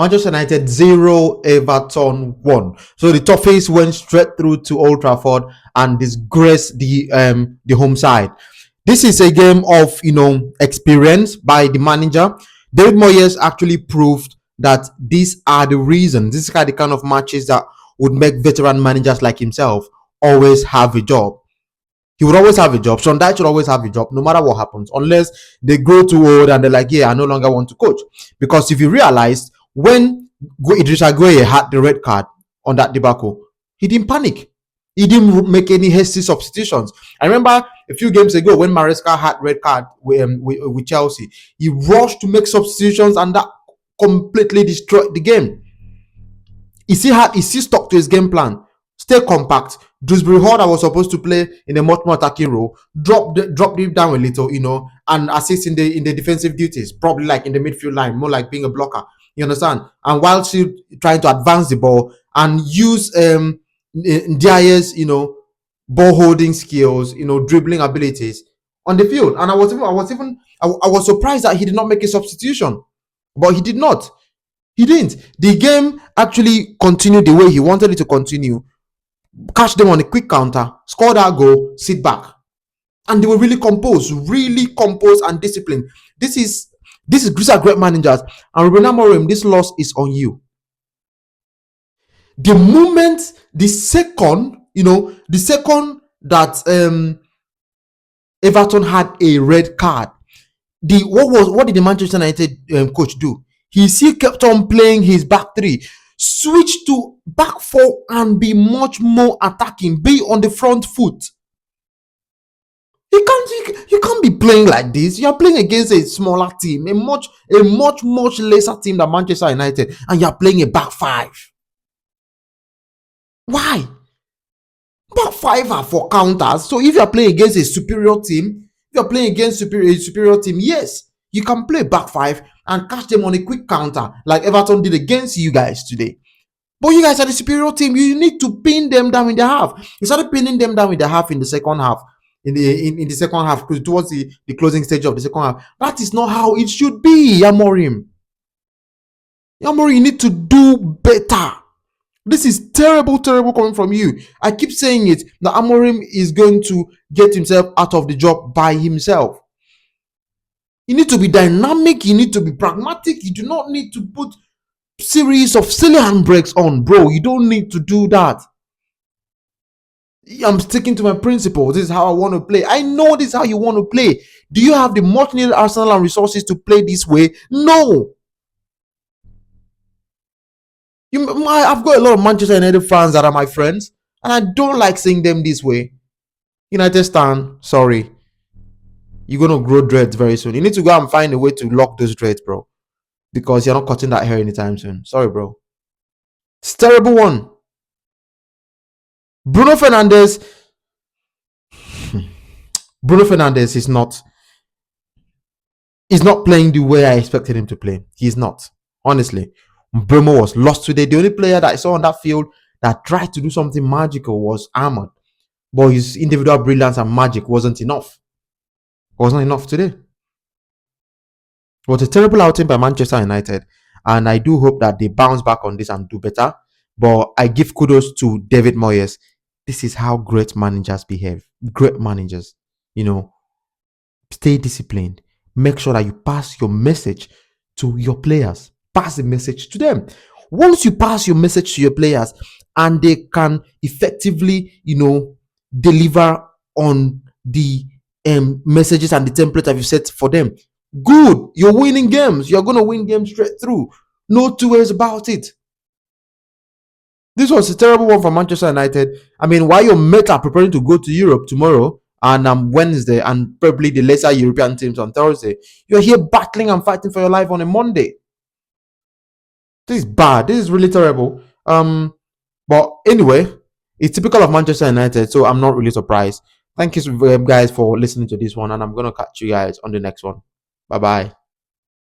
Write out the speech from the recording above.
Manchester United 0, Everton 1. So the Toffees went straight through to Old Trafford and disgraced the home side. This is a game of experience by the manager. David Moyes actually proved that these are the reasons. These are the kind of matches that would make veteran managers like himself always have a job. He would always have a job. Sean Dyche should always have a job, no matter what happens, unless they grow too old and they're like, yeah, I no longer want to coach. Because if you realize, when Idrissa Gueye had the red card on that debacle, he didn't panic. He didn't make any hasty substitutions. I remember a few games ago when Maresca had red card with Chelsea, he rushed to make substitutions and that completely destroyed the game. He still stuck to his game plan. Stay compact. Dewsbury Hall, that was supposed to play in a much more attacking role, drop deep down a little, and assist in the defensive duties, probably like in the midfield line, more like being a blocker. You understand? And while still trying to advance the ball and use Dia's, ball holding skills, dribbling abilities on the field. And I was surprised that he did not make a substitution, but he did not. He didn't. The game actually continued the way he wanted it to continue. Catch them on a quick counter, score that goal, sit back. And they were really composed and disciplined. These are great managers. And Rúben Amorim, this loss is on you. The second that Everton had a red card, what did the Manchester United coach do? He still kept on playing his back three. Switch to back four and be much more attacking. Be on the front foot. You can't be playing like this. You are playing against a smaller team, a much lesser team than Manchester United, and you are playing a back five. Why? Back five are for counters. So if you are playing against a superior team, yes, you can play back five and catch them on a quick counter like Everton did against you guys today. But you guys are the superior team. You need to pin them down in the half. You started pinning them down in the half in the second half. In the second half, towards the closing stage of the second half. That is not how it should be, Amorim. Amorim, you need to do better. This is terrible coming from you. I keep saying it. That Amorim is going to get himself out of the job by himself. You need to be dynamic. You need to be pragmatic. You do not need to put series of silly handbrakes on, bro. You don't need to do that. I'm sticking to my principles. This is how I want to play. I know this is how you want to play. Do you have the much needed arsenal and resources to play this way? No. I've got a lot of Manchester United fans that are my friends, and I don't like seeing them this way. United stand, sorry. You're going to grow dreads very soon. You need to go and find a way to lock those dreads, bro. Because you're not cutting that hair anytime soon. Sorry, bro. It's a terrible one. Bruno Fernandes is not playing the way I expected him to play. He's not. Honestly. Bruno was lost today. The only player that I saw on that field that tried to do something magical was Ahmad. But his individual brilliance and magic wasn't enough. It wasn't enough today. It was a terrible outing by Manchester United. And I do hope that they bounce back on this and do better. But I give kudos to David Moyes. This is how great managers behave. Great managers. Stay disciplined. Make sure that you pass your message to your players. Pass the message to them. Once you pass your message to your players and they can effectively, deliver on the messages and the template that you set for them, good. You're winning games. You're going to win games straight through. No two ways about it. This was a terrible one for Manchester United. I mean, while your mates are preparing to go to Europe tomorrow and Wednesday and probably the lesser European teams on Thursday, you're here battling and fighting for your life on a Monday. This is bad. This is really terrible. But anyway, it's typical of Manchester United, so I'm not really surprised. Thank you guys for listening to this one, and I'm going to catch you guys on the next one. Bye-bye.